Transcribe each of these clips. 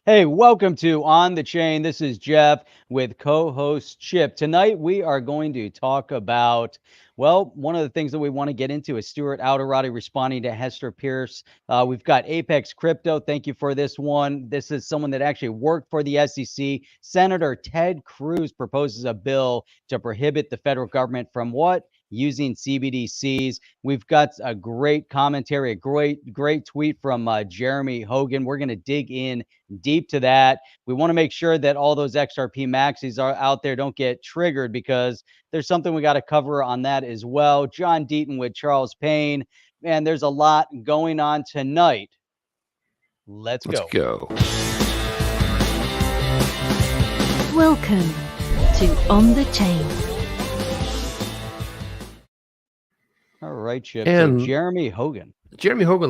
Hey, welcome to On the Chain. This is Jeff with co-host Chip. Tonight we are going to talk about, well, one of the things that we want to get into is Stuart Alderoty responding to Hester Pierce. We've got Apex Crypto. Thank you for this one. This is someone that actually worked for the SEC. Senator Ted Cruz proposes a bill to prohibit the federal government from what? Using CBDCs. We've got a great commentary, a great tweet from Jeremy Hogan. We're going to dig in deep to that. We want to make sure that all those XRP maxis are out there don't get triggered, because there's something we got to cover on that as well. John Deaton with Charles Payne. Man, there's a lot going on tonight. Let's go. Welcome to On the Chain. All right, Chip. And so Jeremy Hogan,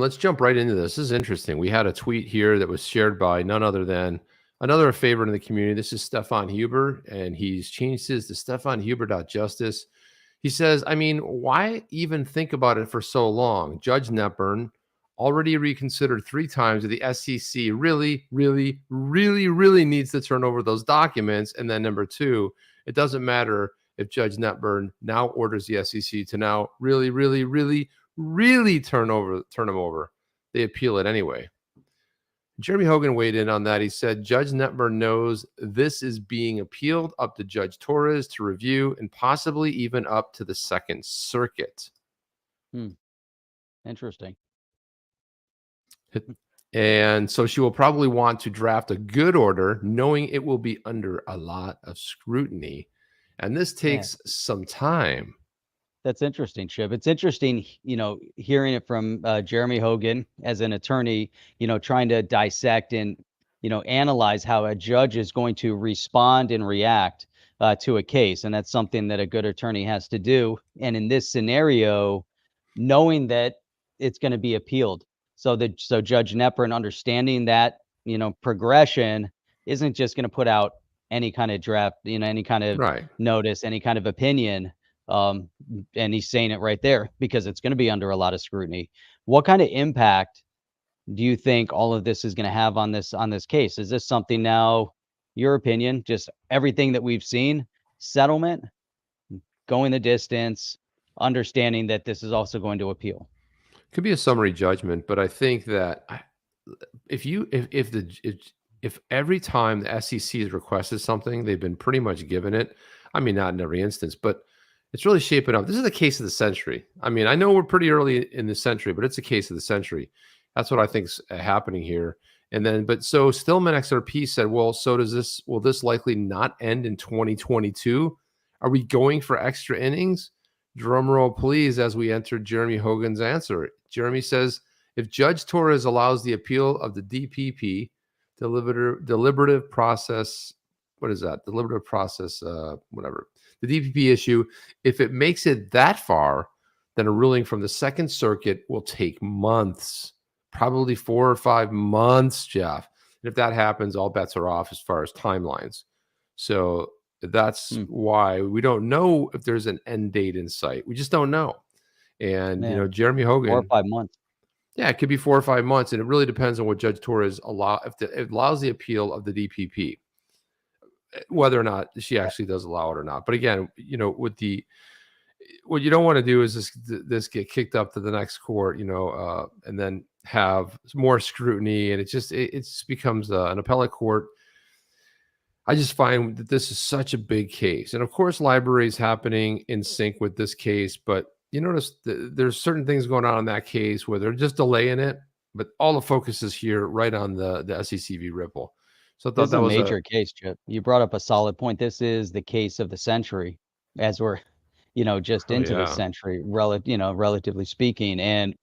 let's jump right into this. This is interesting. We had a tweet here that was shared by none other than another favorite in the community. This is Stefan Huber, and he's changed his to stefanhuber.justice. He says, I mean, why even think about it for so long? Judge Netburn already reconsidered 3 times that the SEC really needs to turn over those documents. And then number 2, it doesn't matter if Judge Netburn now orders the SEC to now really turn them over. They appeal it anyway. Jeremy Hogan weighed in on that. He said, Judge Netburn knows this is being appealed up to Judge Torres to review, and possibly even up to the Second Circuit. Interesting. And so she will probably want to draft a good order, knowing it will be under a lot of scrutiny. And this takes some time. That's interesting, Chip. It's interesting, hearing it from Jeremy Hogan as an attorney, trying to dissect and, analyze how a judge is going to respond and react to a case. And that's something that a good attorney has to do. And in this scenario, knowing that it's going to be appealed. So Judge Netburn, understanding that, progression, isn't just going to put out any kind of draft, any kind of notice, any kind of opinion. And he's saying it right there because it's going to be under a lot of scrutiny. What kind of impact do you think all of this is going to have on this case? Is this something now, your opinion, just everything that we've seen, settlement, going the distance, understanding that this is also going to appeal? Could be a summary judgment, but I think that if every time the SEC has requested something, they've been pretty much given it. I mean, not in every instance, but it's really shaping up. This is the case of the century. I mean, I know we're pretty early in the century, but it's a case of the century. That's what I think's happening here. And then, but so Stillman XRP said, well, so will this likely not end in 2022? Are we going for extra innings? Drum roll, please, as we enter Jeremy Hogan's answer. Jeremy says, if Judge Torres allows the appeal of the DPP, deliberative process, what is that? Deliberative process, whatever. The DPP issue, if it makes it that far, then a ruling from the Second Circuit will take months, probably 4 or 5 months, Jeff. And if that happens, all bets are off as far as timelines. So that's why we don't know if there's an end date in sight. We just don't know. And, Jeremy Hogan. 4 or 5 months. Yeah, it could be 4 or 5 months. And it really depends on what Judge Torres it allows the appeal of the DPP, whether or not she actually does allow it or not. But again, what you don't want to do is this get kicked up to the next court, and then have more scrutiny. And it just becomes an appellate court. I just find that this is such a big case. And of course, library is happening in sync with this case, but you notice there's certain things going on in that case where they're just delaying it, but all the focus is here right on the SEC v. Ripple. So I thought that was a major case, Chip. You brought up a solid point. This is the case of the century, as we're, just into the century, relatively speaking. And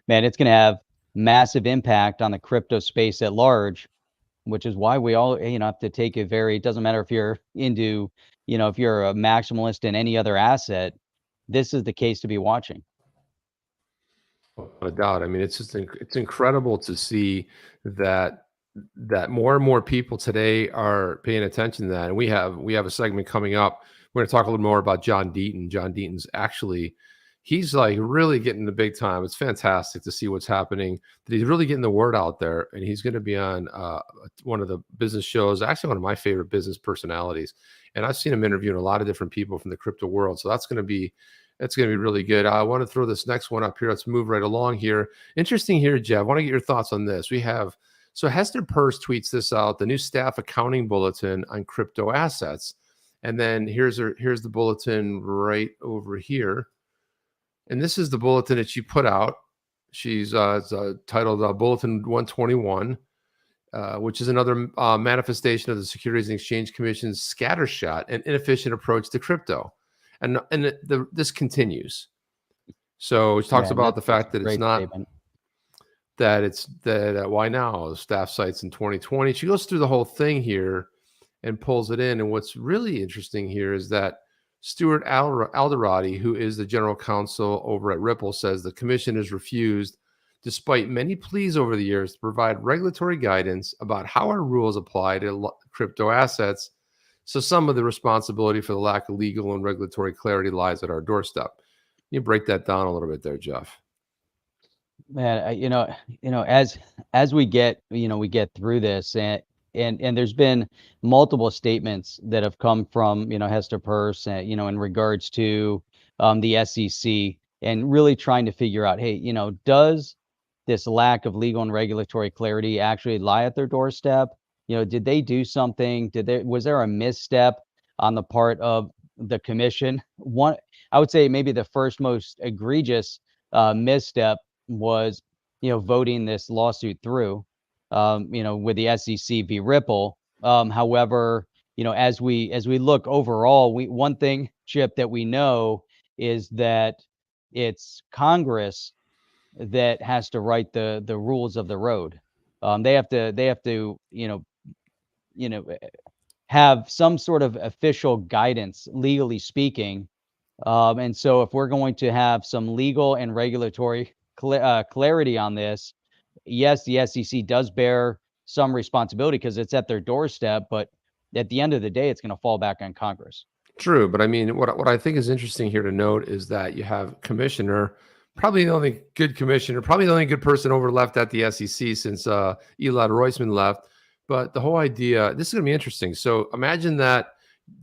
man, it's going to have massive impact on the crypto space at large, which is why we all, have to take it doesn't matter if you're into, if you're a maximalist in any other asset, this is the case to be watching. Without a doubt. I mean, it's incredible to see that more and more people today are paying attention to that. And we have a segment coming up. We're going to talk a little more about John Deaton. John Deaton's actually, he's like really getting the big time. It's fantastic to see what's happening. That he's really getting the word out there, and he's going to be on one of the business shows. Actually, one of my favorite business personalities, and I've seen him interviewing a lot of different people from the crypto world. So that's going to be really good. I want to throw this next one up here. Let's move right along here. Interesting here, Jeff. I want to get your thoughts on this. We have Hester Peirce tweets this out, the new staff accounting bulletin on crypto assets, and then here's the bulletin right over here. And this is the bulletin that she put out. She's it's titled Bulletin 121, which is another manifestation of the Securities and Exchange Commission's scattershot and inefficient approach to crypto. And this continues. So she talks about the fact that it's not statement. that why now? The staff cites in 2020. She goes through the whole thing here and pulls it in. And what's really interesting here is that Stuart Alderoty, who is the general counsel over at Ripple, says the commission has refused, despite many pleas over the years, to provide regulatory guidance about how our rules apply to crypto assets. So some of the responsibility for the lack of legal and regulatory clarity lies at our doorstep. You break that down a little bit there, Jeff. Man, as we get through this, and there's been multiple statements that have come from, Hester Peirce, in regards to the SEC, and really trying to figure out, hey, does this lack of legal and regulatory clarity actually lie at their doorstep? Did they do something? Was there a misstep on the part of the commission? I would say maybe the first most egregious misstep was, voting this lawsuit through, with the SEC v. Ripple. However, as we look overall, one thing, Chip, that we know is that it's Congress that has to write the rules of the road. They have to have some sort of official guidance, legally speaking. And so if we're going to have some legal and regulatory clarity on this, yes, the SEC does bear some responsibility because it's at their doorstep, but at the end of the day, it's going to fall back on Congress. True, but I mean, what I think is interesting here to note is that you have commissioner, probably the only good commissioner, probably the only good person over left at the SEC since Eli Roisman left. But the whole idea, this is going to be interesting. So imagine that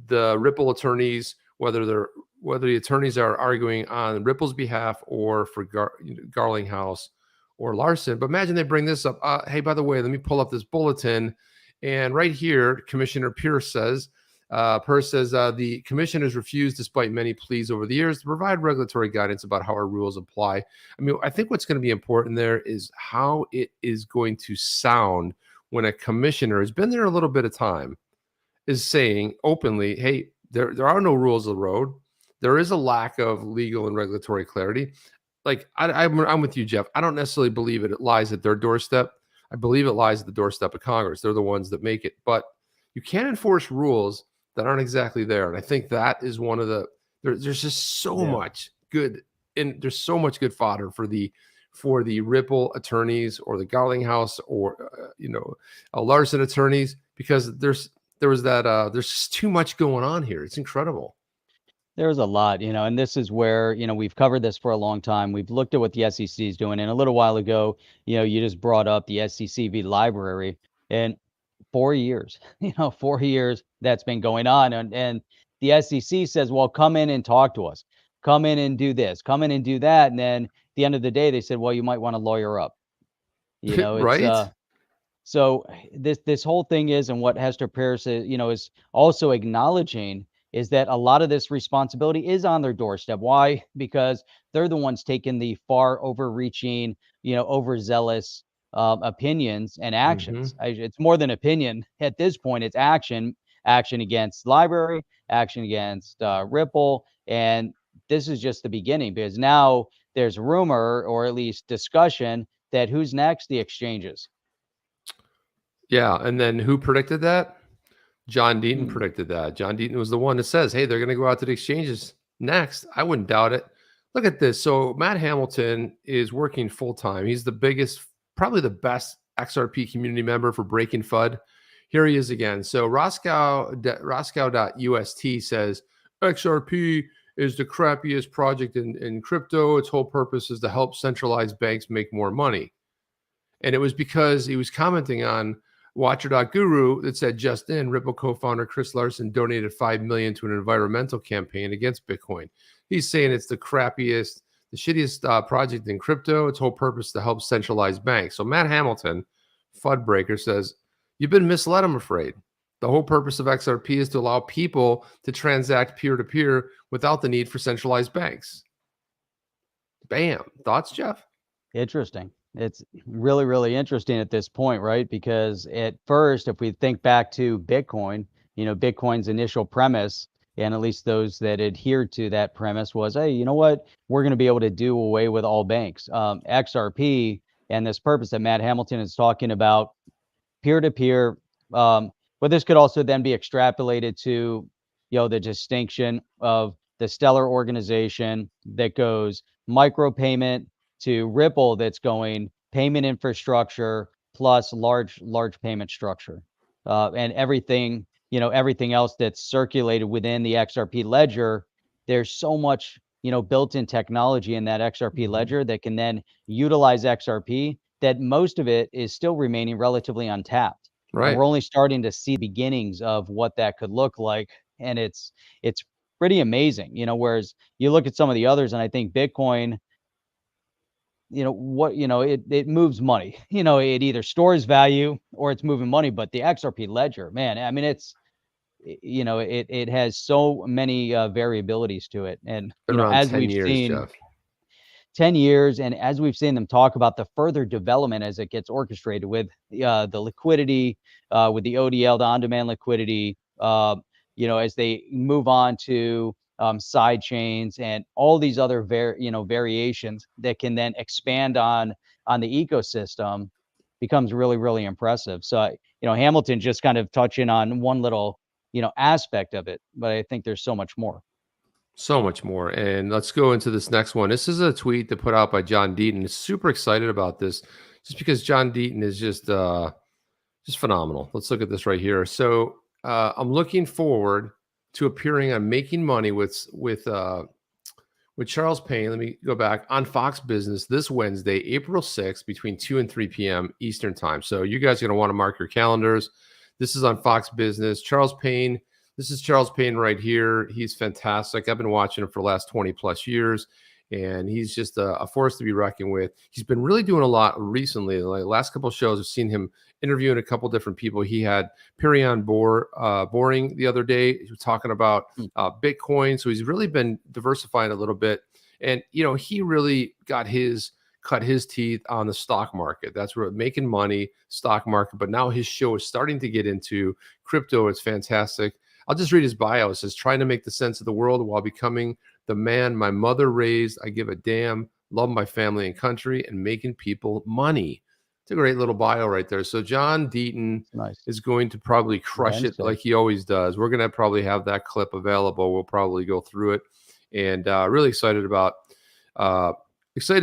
the Ripple attorneys, whether the attorneys are arguing on Ripple's behalf or for Garlinghouse or Larson, but imagine they bring this up. Hey, by the way, let me pull up this bulletin. And right here, Commissioner Peirce says, the commission has refused, despite many pleas over the years, to provide regulatory guidance about how our rules apply. I mean, I think what's going to be important there is how it is going to sound when a commissioner has been there a little bit of time, is saying openly, hey, there are no rules of the road. There is a lack of legal and regulatory clarity. Like, I'm with you, Jeff. I don't necessarily believe it lies at their doorstep. I believe it lies at the doorstep of Congress. They're the ones that make it. But you can't enforce rules that aren't exactly there. And I think that is one of the, there's just so much good, and there's so much good fodder for the Ripple attorneys or the Garlinghouse or, Larson attorneys, because there's just too much going on here. It's incredible. There's a lot, and this is where, we've covered this for a long time. We've looked at what the SEC is doing. And a little while ago, you just brought up the SEC v. Library, and 4 years, 4 years that's been going on. And the SEC says, well, come in and talk to us. Come in and do this. Come in and do that. And then at the end of the day, they said, well, you might want to lawyer up. It's, right. So this whole thing is, and what Hester Peirce is, is also acknowledging, is that a lot of this responsibility is on their doorstep. Why? Because they're the ones taking the far overreaching, overzealous opinions and actions. Mm-hmm. It's more than opinion at this point. It's action against Library, action against Ripple. And this is just the beginning, because now there's rumor, or at least discussion, that who's next? The exchanges. Yeah. And then who predicted that? John Deaton predicted that. John Deaton was the one that says, hey, they're going to go out to the exchanges next. I wouldn't doubt it. Look at this. So Matt Hamilton is working full time. He's the biggest, probably the best XRP community member for Breaking FUD. Here he is again. So roscoe.ust says XRP is the crappiest project in crypto. Its whole purpose is to help centralized banks make more money. And it was because he was commenting on Watcher.guru that said just in, Ripple co-founder Chris Larsen donated $5 million to an environmental campaign against Bitcoin. He's saying it's the crappiest, the shittiest project in crypto. Its whole purpose is to help centralized banks. So Matt Hamilton, FUD breaker, says, you've been misled, I'm afraid. The whole purpose of XRP is to allow people to transact peer-to-peer without the need for centralized banks. Bam. Thoughts, Jeff? Interesting. It's really, really interesting at this point, right? Because at first, if we think back to Bitcoin, Bitcoin's initial premise, and at least those that adhered to that premise, was, hey, you know what? We're going to be able to do away with all banks. XRP and this purpose that Matt Hamilton is talking about, peer-to-peer, but this could also then be extrapolated to, the distinction of the Stellar organization that goes micropayment to Ripple, that's going payment infrastructure plus large payment structure, and everything, everything else that's circulated within the XRP ledger. There's so much, built-in technology in that XRP ledger that can then utilize XRP, that most of it is still remaining relatively untapped. Right. And we're only starting to see beginnings of what that could look like. And it's pretty amazing, whereas you look at some of the others, and I think Bitcoin, it moves money, it either stores value or it's moving money. But the XRP ledger, man, I mean, it has so many variabilities to it. And, as we've seen, Jeff. 10 years. And as we've seen them talk about the further development as it gets orchestrated with the liquidity, with the ODL, the on-demand liquidity, as they move on to side chains and all these other variations that can then expand on the ecosystem, becomes really, really impressive. So, Hamilton just kind of touching on one little, aspect of it, but I think there's so much more. So much more. And let's go into this next one. This is a tweet that put out by John Deaton. Super excited about this just because John Deaton is just phenomenal. Let's look at this right here. So I'm looking forward to appearing on Making Money with Charles Payne. Let me go back on Fox Business this Wednesday, April 6th, between 2 and 3 p.m. Eastern time. So you guys are going to want to mark your calendars. This is on Fox Business. Charles Payne. This is Charles Payne right here. He's fantastic. I've been watching him for the last 20 plus years, and he's just a force to be reckoned with. He's been really doing a lot recently. Like the last couple of shows, I've seen him interviewing a couple different people. He had Perion Boring the other day. He was talking about Bitcoin. So he's really been diversifying a little bit. And, he really cut his teeth on the stock market. That's where Making Money, stock market. But now his show is starting to get into crypto. It's fantastic. I'll just read his bio. It says, trying to make the sense of the world while becoming the man my mother raised. I give a damn, love my family and country, and making people money. It's a great little bio right there. So John Deaton is going to probably crush it like he always does. We're going to probably have that clip available. We'll probably go through it. And really excited to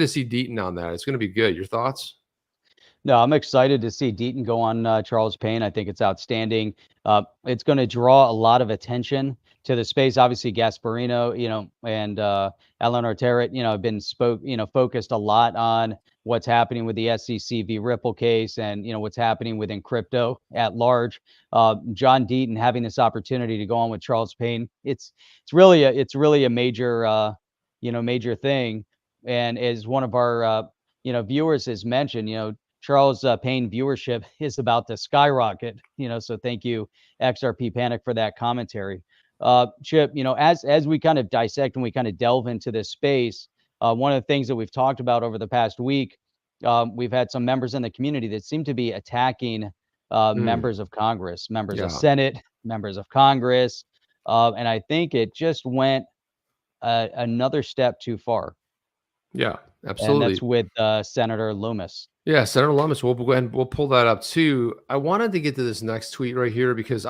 see Deaton on that. It's going to be good. Your thoughts? No, I'm excited to see Deaton go on Charles Payne. I think it's outstanding. It's going to draw a lot of attention to the space. Obviously, Gasparino, and Eleanor Terrett, have been focused a lot on what's happening with the SEC v. Ripple case, and what's happening within crypto at large. John Deaton having this opportunity to go on with Charles Payne, it's really a major major thing. And as one of our viewers has mentioned, Charles Payne viewership is about to skyrocket, so thank you, XRP Panic, for that commentary. Chip, as we kind of dissect and we kind of delve into this space, one of the things that we've talked about over the past week, we've had some members in the community that seem to be attacking members of Congress, members of Senate, members of Congress. And I think it just went another step too far. Yeah, absolutely. And that's with Senator Lummis. Yeah, Senator Lummis. We'll go ahead and we'll pull that up too. I wanted to get to this next tweet right here because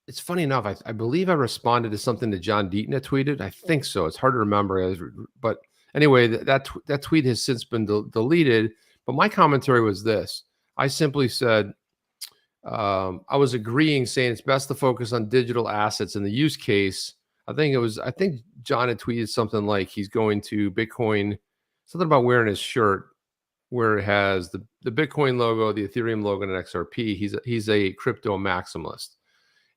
it's funny enough. I believe I responded to something that John Deaton had tweeted. I think so. It's hard to remember. But anyway, that tweet has since been deleted. But my commentary was this. I simply said, I was agreeing, saying it's best to focus on digital assets in the use case I think John had tweeted something like he's going to Bitcoin, something about wearing his shirt where it has the Bitcoin logo, the Ethereum logo, and an XRP. He's a crypto maximalist.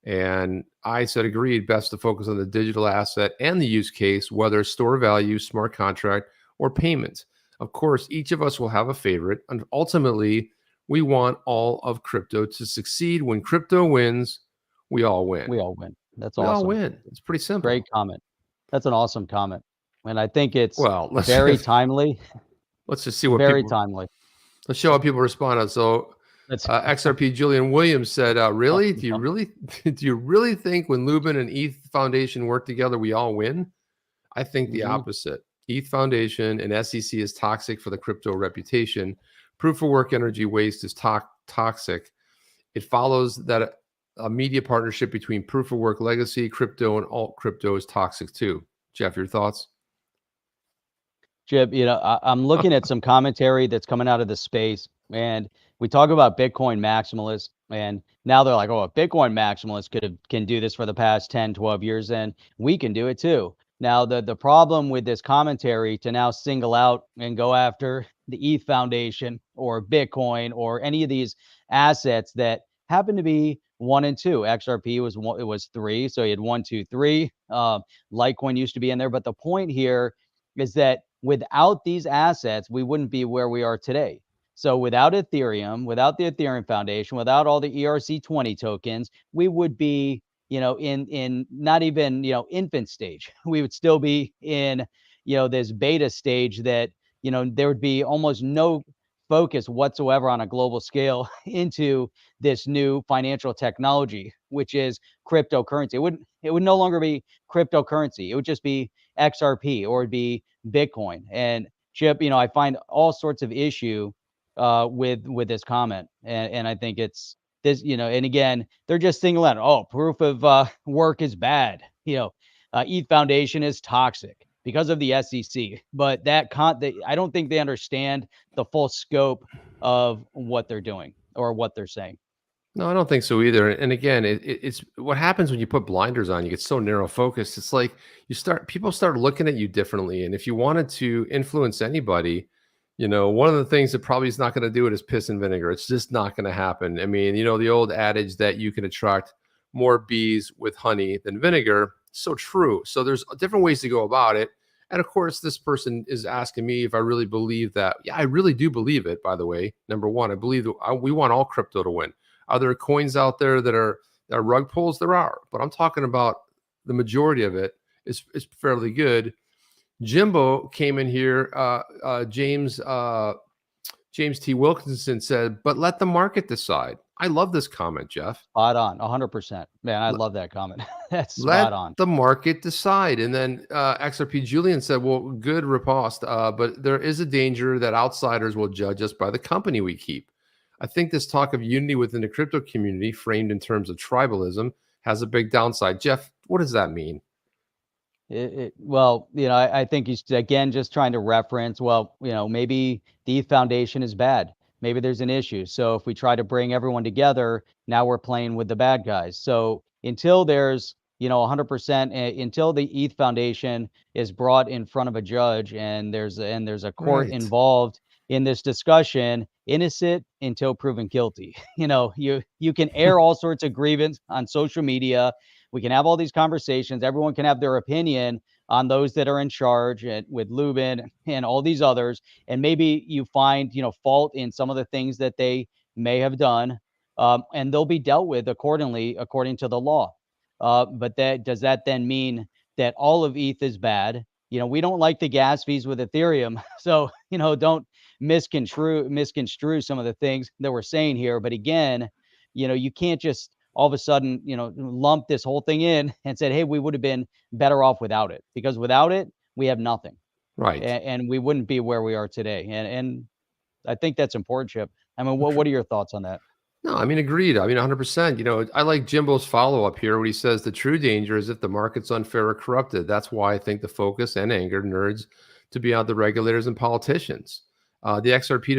And I said, agreed, best to focus on the digital asset and the use case, whether store value, smart contract, or payment. Of course, each of us will have a favorite. And ultimately, we want all of crypto to succeed. When crypto wins, we all win. We all win. That's We awesome. all win. It's pretty simple. Great comment. That's an awesome comment. And I think it's let's very timely. Let's just see what very people, timely. Let's show how people respond on. So XRP Julian Williams said, really? Do you really think when Lubin and ETH Foundation work together, we all win? I think the opposite. ETH Foundation and SEC is toxic for the crypto reputation. Proof of work energy waste is toxic. It follows that a media partnership between proof of work legacy, crypto, and alt crypto is toxic too. Jeff, your thoughts? Jib, I'm looking at some commentary that's coming out of the space, and we talk about Bitcoin maximalists, and now they're like, oh, a Bitcoin maximalist can do this for the past 10, 12 years, and we can do it too. Now, the problem with this commentary to now single out and go after the ETH Foundation or Bitcoin or any of these assets that happen to be 1 and 2. XRP was 3, so you had 1, 2, 3. Litecoin used to be in there, but the point here is that without these assets, we wouldn't be where we are today. So without Ethereum, without the Ethereum Foundation, without all the ERC20 tokens, we would be, in not even, infant stage. We would still be in, this beta stage that, there would be almost no focus whatsoever on a global scale into this new financial technology, which is cryptocurrency. It would no longer be cryptocurrency. It would just be XRP, or it'd be Bitcoin. And Chip, I find all sorts of issue with this comment, and I think it's this, and again, they're just singling out, proof of work is bad. ETH Foundation is toxic because of the SEC, but I don't think they understand the full scope of what they're doing or what they're saying. No, I don't think so either. And again, it's what happens when you put blinders on. You get so narrow focused. It's like people start looking at you differently. And if you wanted to influence anybody, one of the things that probably is not going to do it is piss and vinegar. It's just not going to happen. I mean, the old adage that you can attract more bees with honey than vinegar. So true. So there's different ways to go about it. And of course, this person is asking me if I really believe that. Yeah, I really do believe it, by the way. Number one, I believe we want all crypto to win. Are there coins out there that are rug pulls? There are, but I'm talking about the majority of it is fairly good. Jimbo came in here. James T. Wilkinson said, but let the market decide. I love this comment, Jeff. Spot on, 100%. Man, I love that comment. That's spot on. Let the market decide. And then XRP Julian said, well, good riposte, but there is a danger that outsiders will judge us by the company we keep. I think this talk of unity within the crypto community, framed in terms of tribalism, has a big downside. Jeff, what does that mean? Well, I think he's, again, just trying to reference, maybe the ETH Foundation is bad. Maybe there's an issue. So if we try to bring everyone together, now we're playing with the bad guys. So until there's, 100%, until the ETH Foundation is brought in front of a judge and there's a court involved in this discussion, innocent until proven guilty. You can air all sorts of grievance on social media. We can have all these conversations. Everyone can have their opinion on those that are in charge, and with Lubin and all these others. And maybe you find, fault in some of the things that they may have done, and they'll be dealt with accordingly, according to the law. But does that then mean that all of ETH is bad? We don't like the gas fees with Ethereum. So, don't misconstrue some of the things that we're saying here. But again, you can't just all of a sudden, lump this whole thing in and said, hey, we would have been better off without it, because without it, we have nothing. Right. And we wouldn't be where we are today. And I think that's important, Chip. I mean, what are your thoughts on that? No, I mean, agreed. I mean, 100%. I like Jimbo's follow-up here when he says the true danger is if the market's unfair or corrupted. That's why I think the focus and anger nerds to be on the regulators and politicians. The XRP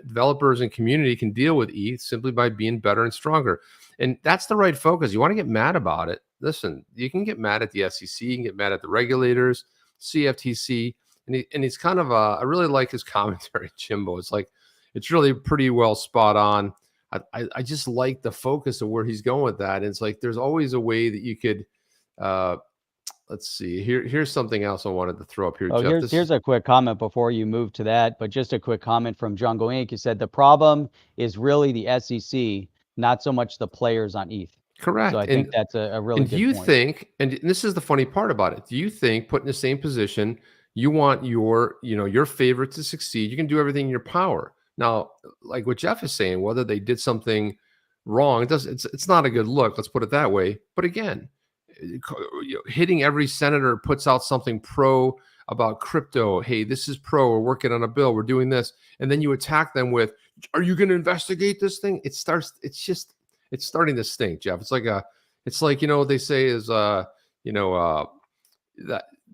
developers and community can deal with ETH simply by being better and stronger. And that's the right focus. You want to get mad about it. listen, you can get mad at the SEC, you can get mad at the regulators, CFTC, and he's kind of I really like his commentary, Jimbo. It's like, it's really pretty well spot on. I just like the focus of where he's going with that. And it's like, there's always a way that you could, let's see, here's something else I wanted to throw up here, Oh, Jeff. here's a quick comment before you move to that, but just a quick comment from Jungle Inc. He said the problem is really the SEC, not so much the players on ETH. Correct. So I think that's a really good point. Do you think, and this is the funny part about it, do you think, put in the same position, you want your favorite to succeed, you can do everything in your power. Now, like what Jeff is saying, whether they did something wrong, it's not a good look, let's put it that way. But again, hitting every senator puts out something pro about crypto. Hey, this is pro. We're working on a bill. We're doing this. And then you attack them with, are you going to investigate this thing? It's starting to stink, Jeff. It's like, what they say is, that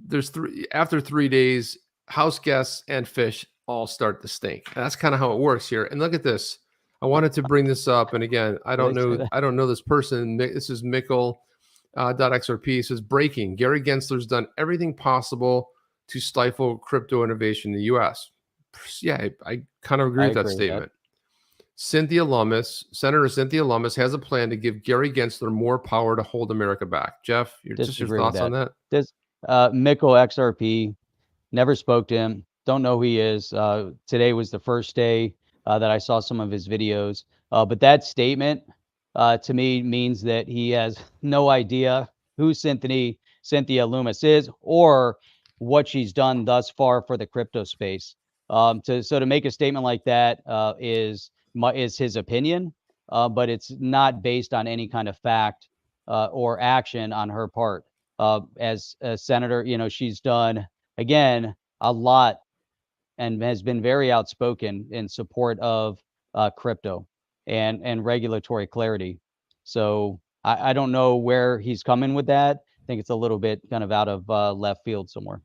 there's after 3 days, house guests and fish all start to stink. And that's kind of how it works here. And look at this. I wanted to bring this up. And again, I don't know this person. This is mickle.xrp. Says, breaking. Gary Gensler's done everything possible to stifle crypto innovation in the U.S. Yeah, I kind of agree with that statement. Cynthia Lummis, Senator Cynthia Lummis, has a plan to give Gary Gensler more power to hold America back. Jeff, your thoughts on that? This mickle.xrp, never spoke to him. Don't know who he is. Today was the first day that I saw some of his videos. But that statement to me means that he has no idea who Cynthia Lummis is or what she's done thus far for the crypto space. To make a statement like that is his opinion, but it's not based on any kind of fact or action on her part. As a senator, she's done, again, a lot and has been very outspoken in support of crypto and regulatory clarity. So I don't know where he's coming with that. I think it's a little bit kind of out of left field somewhere.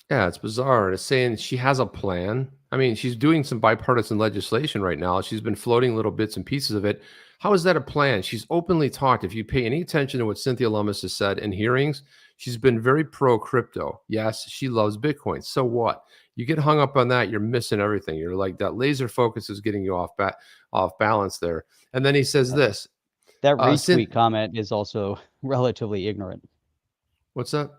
Yeah, it's bizarre. It's saying she has a plan. I mean, she's doing some bipartisan legislation right now. She's been floating little bits and pieces of it. How is that a plan? She's openly talked. If you pay any attention to what Cynthia Lummis has said in hearings, she's been very pro-crypto. Yes, she loves Bitcoin. So what? You get hung up on that, you're missing everything. You're like, that laser focus is getting you off balance there. And then he says this. That retweet comment is also relatively ignorant. What's that?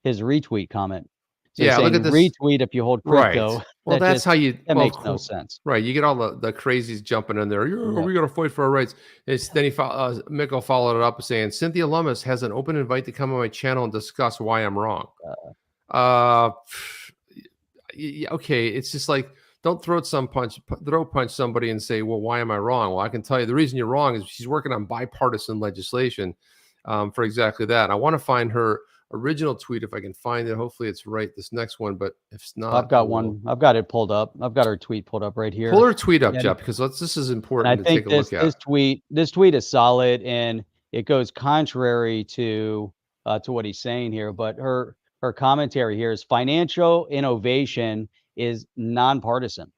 His retweet comment. So yeah, look at this. Retweet if you hold crypto. Right. Well, that makes no sense. Right. You get all the crazies jumping in there. We got to fight for our rights. Then Mickle followed it up saying, Cynthia Lummis has an open invite to come on my channel and discuss why I'm wrong. Okay. It's just like, don't throw punch somebody and say, well, why am I wrong? Well, I can tell you the reason you're wrong is she's working on bipartisan legislation for exactly that. I want to find her original tweet if I can find it. Hopefully it's right, this next one, but if it's not, I've got one. I've got it pulled up. I've got her tweet pulled up right here. Pull her tweet up, Jeff, because this is important to take a look at. This tweet is solid and it goes contrary to what he's saying here. But her commentary here is financial innovation is nonpartisan,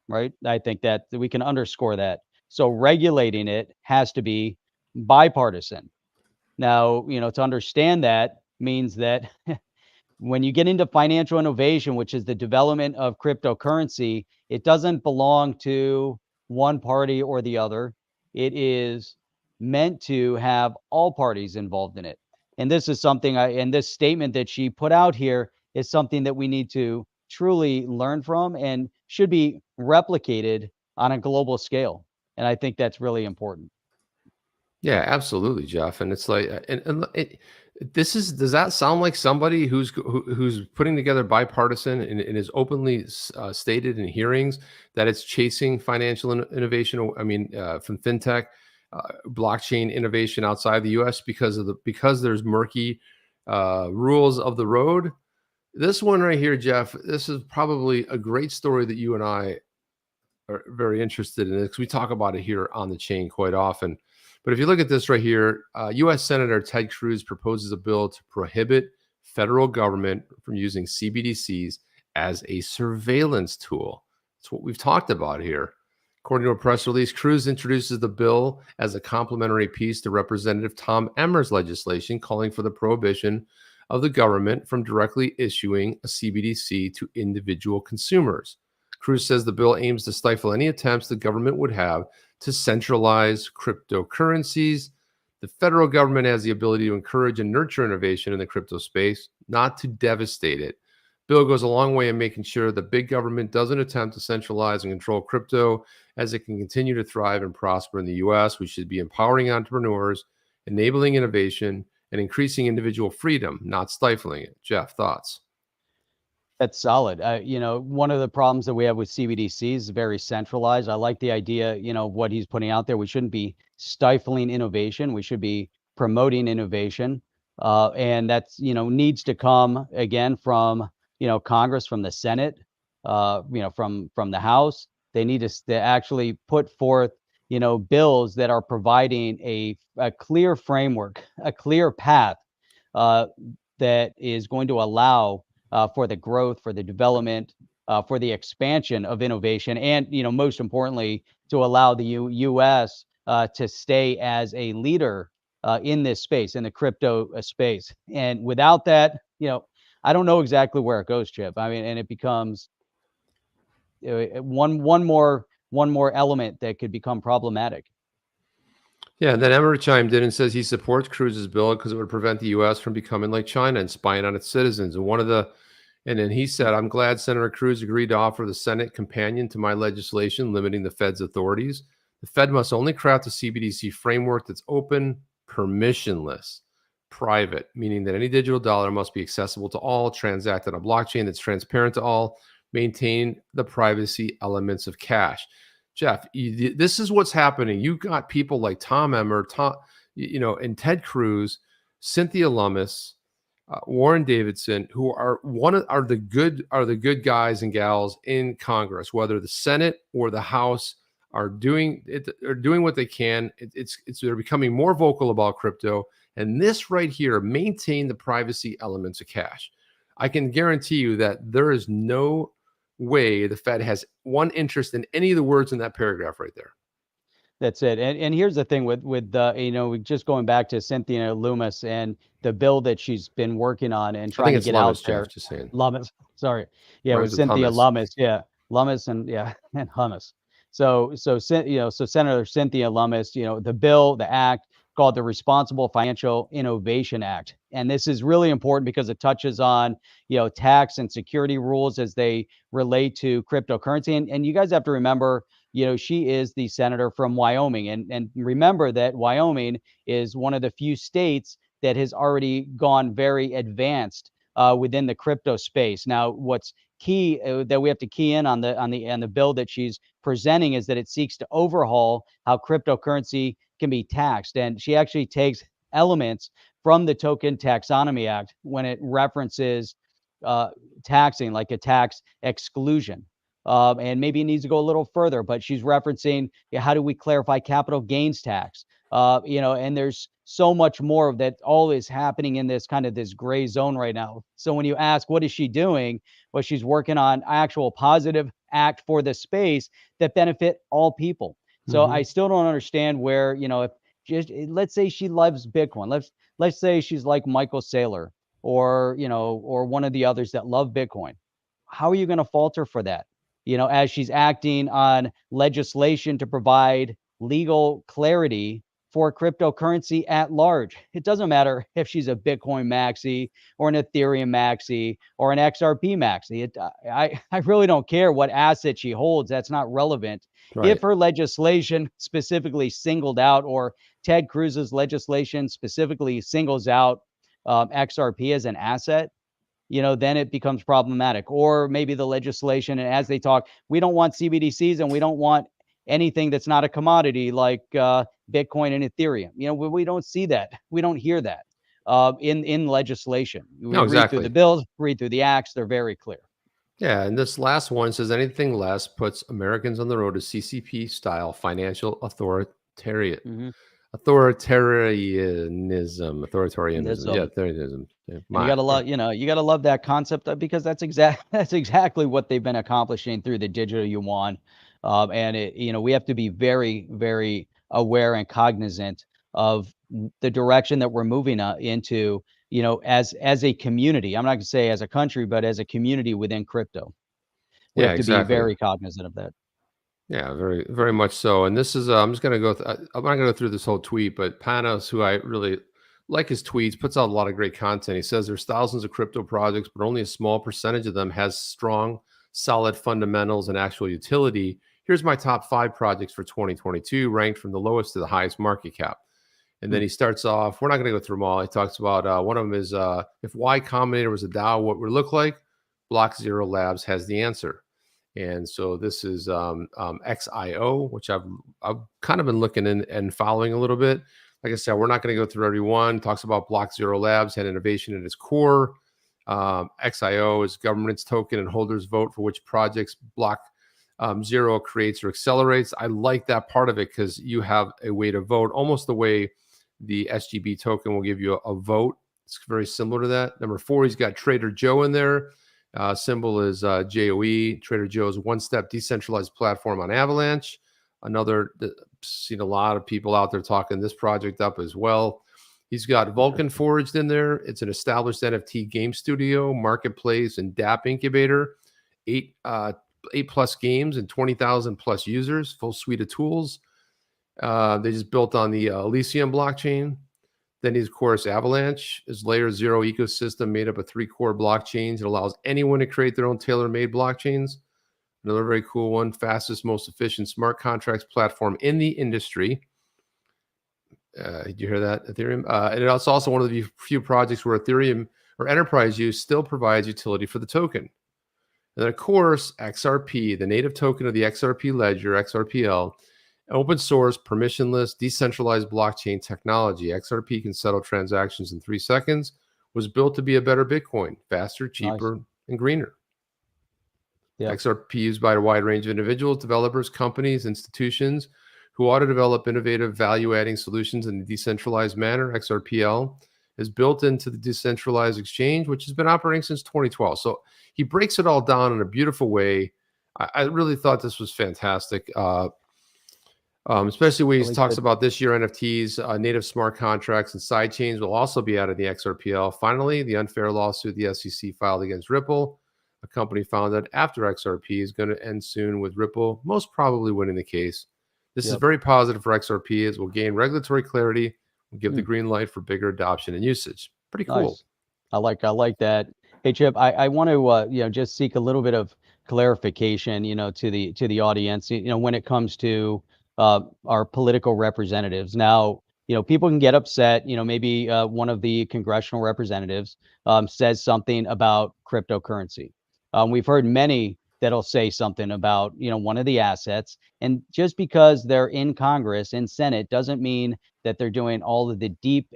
right? I think that we can underscore that. So regulating it has to be bipartisan. Now, to understand that means that when you get into financial innovation, which is the development of cryptocurrency, it doesn't belong to one party or the other. It is meant to have all parties involved in it. And this is something and this statement that she put out here is something that we need to truly learn from and should be replicated on a global scale. And I think that's really important. Yeah, absolutely, Jeff. And it's like, does that sound like somebody who's putting together bipartisan and is openly stated in hearings that it's chasing financial innovation? I mean, from fintech, blockchain innovation outside the U.S. because there's murky rules of the road. This one right here, Jeff, this is probably a great story that you and I are very interested in because we talk about it here on the chain quite often. But if you look at this right here, U.S. Senator Ted Cruz proposes a bill to prohibit federal government from using CBDCs as a surveillance tool. That's what we've talked about here. According to a press release, Cruz introduces the bill as a complementary piece to Representative Tom Emmer's legislation calling for the prohibition of the government from directly issuing a CBDC to individual consumers. Cruz says the bill aims to stifle any attempts the government would have to centralize cryptocurrencies. The federal government has the ability to encourage and nurture innovation in the crypto space, not to devastate it. Bill goes a long way in making sure the big government doesn't attempt to centralize and control crypto as it can continue to thrive and prosper in the U.S. We should be empowering entrepreneurs, enabling innovation, and increasing individual freedom, not stifling it. Jeff, thoughts? That's solid. One of the problems that we have with CBDC is very centralized. I like the idea, what he's putting out there. We shouldn't be stifling innovation. We should be promoting innovation. And that's, needs to come again from, Congress, from the Senate, from the House. They need to actually put forth, bills that are providing a clear framework, a clear path that is going to allow for the growth, for the development, for the expansion of innovation, and most importantly, to allow the U.S. To stay as a leader in this space, in the crypto space. And without that, I don't know exactly where it goes, Chip. I mean, and it becomes one more element that could become problematic. Yeah, and then Emmer chimed in and says he supports Cruz's bill because it would prevent the U.S. from becoming like China and spying on its citizens. And then he said, I'm glad Senator Cruz agreed to offer the Senate companion to my legislation limiting the Fed's authorities. The Fed must only craft a CBDC framework that's open, permissionless, private, meaning that any digital dollar must be accessible to all, transact on a blockchain that's transparent to all, maintain the privacy elements of cash. Jeff, this is what's happening. You got people like Tom Emmer, and Ted Cruz, Cynthia Lummis, Warren Davidson, who are the good guys and gals in Congress, whether the Senate or the House are doing what they can. They're becoming more vocal about crypto, and this right here, maintain the privacy elements of cash. I can guarantee you that there is no way the Fed has one interest in any of the words in that paragraph right there. That's it. And here's the thing with just going back to Cynthia Lummis and the bill that she's been working on and trying to get out there. Just saying. Lummis, sorry. Yeah, with Cynthia Lummis. Yeah, Lummis and hummus. So Senator Cynthia Lummis, the act called the Responsible Financial Innovation Act. And this is really important because it touches on, tax and security rules as they relate to cryptocurrency. And you guys have to remember, she is the senator from Wyoming. And remember that Wyoming is one of the few states that has already gone very advanced within the crypto space. Now, what's key that we have to key in on the bill that she's presenting is that it seeks to overhaul how cryptocurrency can be taxed. And she actually takes elements from the Token Taxonomy Act when it references taxing, like a tax exclusion. And maybe it needs to go a little further, but she's referencing how do we clarify capital gains tax? And there's so much more of that all is happening in this kind of this gray zone right now. So when you ask, what is she doing? Well, she's working on actual positive act for the space that benefit all people. So I still don't understand where, if just let's say she loves Bitcoin. Let's say she's like Michael Saylor or one of the others that love Bitcoin. How are you going to falter for that? As she's acting on legislation to provide legal clarity for cryptocurrency at large. It doesn't matter if she's a Bitcoin maxi or an Ethereum maxi or an XRP maxi. I really don't care what asset she holds. That's not relevant. Right. If her legislation specifically singled out, or Ted Cruz's legislation specifically singles out XRP as an asset, then it becomes problematic. Or maybe the legislation, and as they talk, we don't want CBDCs and we don't want anything that's not a commodity like Bitcoin and Ethereum. We don't see that. We don't hear that in legislation. We read through the bills, read through the acts. They're very clear. Yeah, and this last one says anything less puts Americans on the road to CCP-style financial authoritarianism. Authoritarianism. Yeah, authoritarianism. Yeah, you gotta love that concept because that's exactly what they've been accomplishing through the digital yuan. And we have to be very, very aware and cognizant of the direction that we're moving into, as a community. I'm not going to say as a country, but as a community within crypto. We Yeah, have to be exactly. very cognizant of that. Yeah, very, very much so. And this is, I'm just going to go, I'm not going to go through this whole tweet, but Panos, who I really like his tweets, puts out a lot of great content. He says there's thousands of crypto projects, but only a small percentage of them has strong, solid fundamentals and actual utility. Here's my top 5 projects for 2022, ranked from the lowest to the highest market cap. And then he starts off, we're not going to go through them all. He talks about one of them is if Y Combinator was a DAO, what would it look like? Block Zero Labs has the answer. And so this is XIO, which I've kind of been looking in and following a little bit. Like I said, we're not going to go through every one. Talks about Block Zero Labs had innovation at its core. XIO is government's token and holders vote for which projects Block Zero creates or accelerates. I like that part of it because you have a way to vote, almost the way the SGB token will give you a vote. It's very similar to that. Number 4, he's got Trader Joe in there. Symbol is JOE. Trader Joe's one-step decentralized platform on Avalanche. Another, seen a lot of people out there talking this project up as well. He's got Vulcan Forged in there. It's an established NFT game studio, marketplace, and DApp incubator. 8 plus games and 20,000 plus users, full suite of tools. They just built on the Elysium blockchain. Then, of course, Avalanche is layer 0 ecosystem made up of 3 core blockchains. It allows anyone to create their own tailor-made blockchains. Another very cool one, fastest, most efficient smart contracts platform in the industry. Did you hear that? Ethereum. And it's also one of the few projects where Ethereum or enterprise use still provides utility for the token. And then, of course, XRP, the native token of the XRP ledger, XRPL, open source, permissionless, decentralized blockchain technology. XRP can settle transactions in 3 seconds, was built to be a better Bitcoin, faster, cheaper, and greener. Yep. XRP used by a wide range of individuals, developers, companies, institutions who ought to develop innovative value-adding solutions in a decentralized manner. XRPL is built into the decentralized exchange, which has been operating since 2012. So he breaks it all down in a beautiful way. I really thought this was fantastic. Especially when he talks about this year NFTs, native smart contracts, and sidechains will also be added in the XRPL. Finally, the unfair lawsuit the SEC filed against Ripple, a company founded after XRP, is going to end soon, with Ripple most probably winning the case. This is very positive for XRP, as we'll gain regulatory clarity, will give the green light for bigger adoption and usage. Pretty cool. Nice. I like that. Hey, Chip, I want to just seek a little bit of clarification, to the audience, when it comes to our political representatives. Now, people can get upset. Maybe one of the congressional representatives says something about cryptocurrency. We've heard many that'll say something about, one of the assets. And just because they're in Congress and Senate doesn't mean that they're doing all of the deep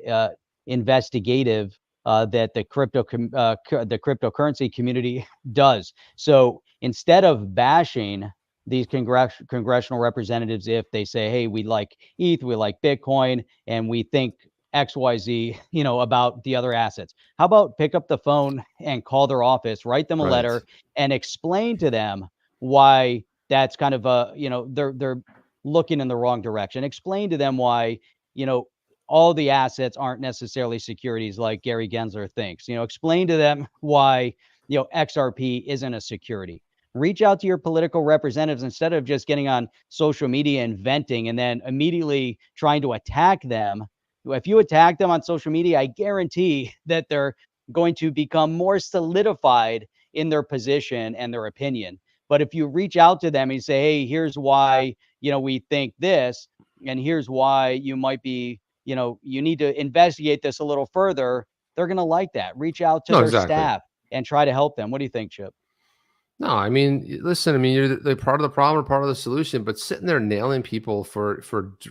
investigative that the cryptocurrency community does. So instead of bashing these congressional representatives, if they say, hey, we like ETH, we like Bitcoin, and we think XYZ, about the other assets. How about pick up the phone and call their office, write them a letter, and explain to them why that's kind of they're looking in the wrong direction. Explain to them why, all the assets aren't necessarily securities like Gary Gensler thinks. Explain to them why, XRP isn't a security. Reach out to your political representatives instead of just getting on social media and venting and then immediately trying to attack them. If you attack them on social media, I guarantee that they're going to become more solidified in their position and their opinion. But if you reach out to them and say, hey, here's why, we think this, and here's why you might be, you need to investigate this a little further, they're going to like that. Reach out to their staff and try to help them. What do you think, Chip? No, I mean, listen, I mean, you're the part of the problem or part of the solution, but sitting there nailing people for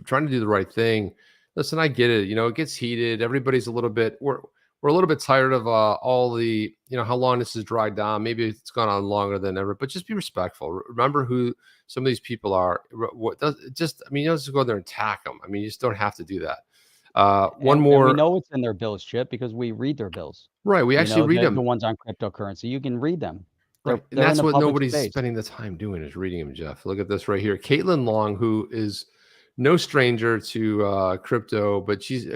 trying to do the right thing. Listen, I get it. It gets heated. Everybody's a little bit, we're a little bit tired of all the, how long this has dried down. Maybe it's gone on longer than ever, but just be respectful. Remember who some of these people are. What does just, I mean, you don't just go there and attack them. I mean, you just don't have to do that. One more. We know what's in their bills, Chip, because we read their bills. Right. We actually read them. The ones on cryptocurrency. You can read them. Right. And They're in that's the what public nobody's space. spending the time doing is reading them, Jeff. Look at this right here. Caitlin Long, who is no stranger to crypto, but she's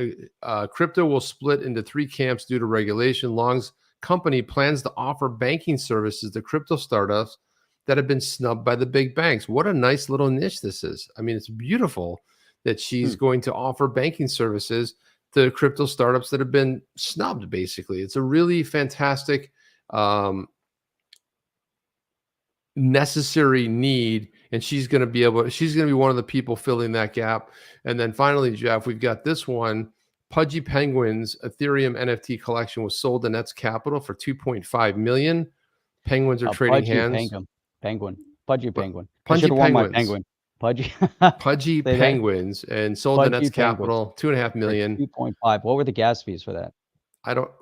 crypto will split into 3 camps due to regulation. Long's company plans to offer banking services to crypto startups that have been snubbed by the big banks. What a nice little niche this is. I mean, it's beautiful that she's going to offer banking services to crypto startups that have been snubbed, basically. It's a really fantastic necessary need, and she's going to be one of the people filling that gap. And then finally, Jeff, we've got this one. Pudgy Penguins Ethereum NFT collection was sold to Nets Capital for $2.5 million. Penguins are trading hands. Pudgy Penguin. I Pudgy should have worn my Penguins. penguin. Pudgy. Pudgy Say that. Penguins and sold to Pudgy Nets Capital, $2.5 million. 2.5. What were the gas fees for that?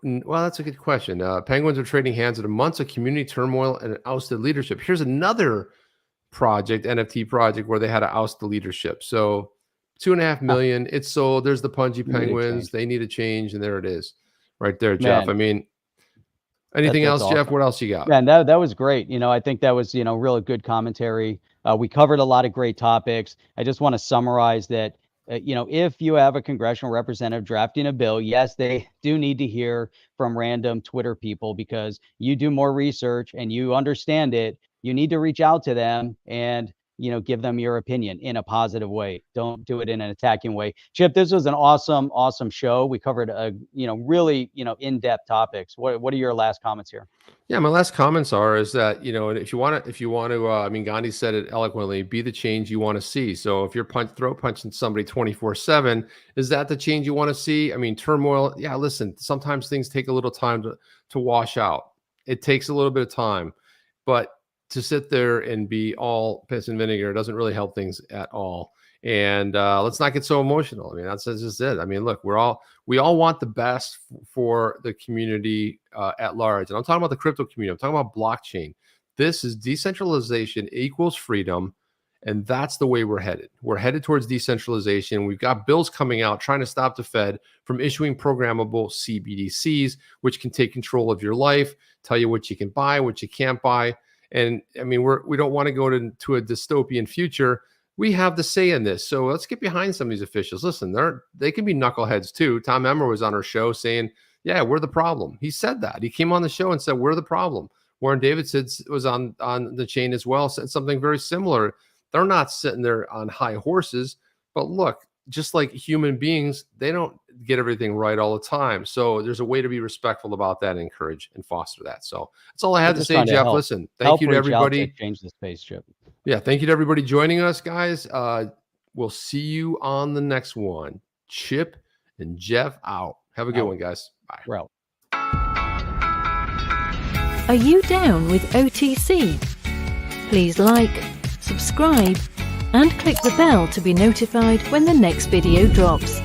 Well, that's a good question. Penguins are trading hands after months of community turmoil and ousted leadership. Here's another project, NFT project, where they had to oust the leadership. So $2.5 million, it's sold. There's the Pudgy Penguins. They need a change, and there it is right there, Jeff. Man, I mean, anything else, awesome. Jeff? What else you got? Man, that was great. I think that was, really good commentary. We covered a lot of great topics. I just want to summarize that. If you have a congressional representative drafting a bill, yes, they do need to hear from random Twitter people, because you do more research and you understand it. You need to reach out to them and, give them your opinion in a positive way. Don't do it in an attacking way. Chip, this was an awesome, awesome show. We covered really, in-depth topics. What are your last comments here? Yeah, my last comments is that, if you want to, I mean, Gandhi said it eloquently, be the change you want to see. So if you're throat punching somebody 24/7, is that the change you want to see? I mean, turmoil. Yeah, listen, sometimes things take a little time to wash out. It takes a little bit of time, but to sit there and be all piss and vinegar doesn't really help things at all. And let's not get so emotional. I mean, that's just it. I mean, look, we all want the best for the community at large. And I'm talking about the crypto community. I'm talking about blockchain. This is decentralization equals freedom. And that's the way we're headed. We're headed towards decentralization. We've got bills coming out trying to stop the Fed from issuing programmable CBDCs, which can take control of your life, tell you what you can buy, what you can't buy. And I mean, we don't want to go to a dystopian future. We have the say in this. So let's get behind some of these officials. Listen, they can be knuckleheads too. Tom Emmer was on our show saying, yeah, we're the problem. He said that. He came on the show and said, we're the problem. Warren Davidson was on the chain as well, said something very similar. They're not sitting there on high horses, but look, just like human beings, they don't get everything right all the time. So there's a way to be respectful about that and encourage and foster that. So that's all I had to say, Jeff. Listen, thank you to everybody. Change the space, Chip. Yeah, thank you to everybody joining us, guys. We'll see you on the next one. Chip and Jeff out. Have a good one, guys. Bye. We're out. Are you down with OTC? Please like, subscribe, and click the bell to be notified when the next video drops.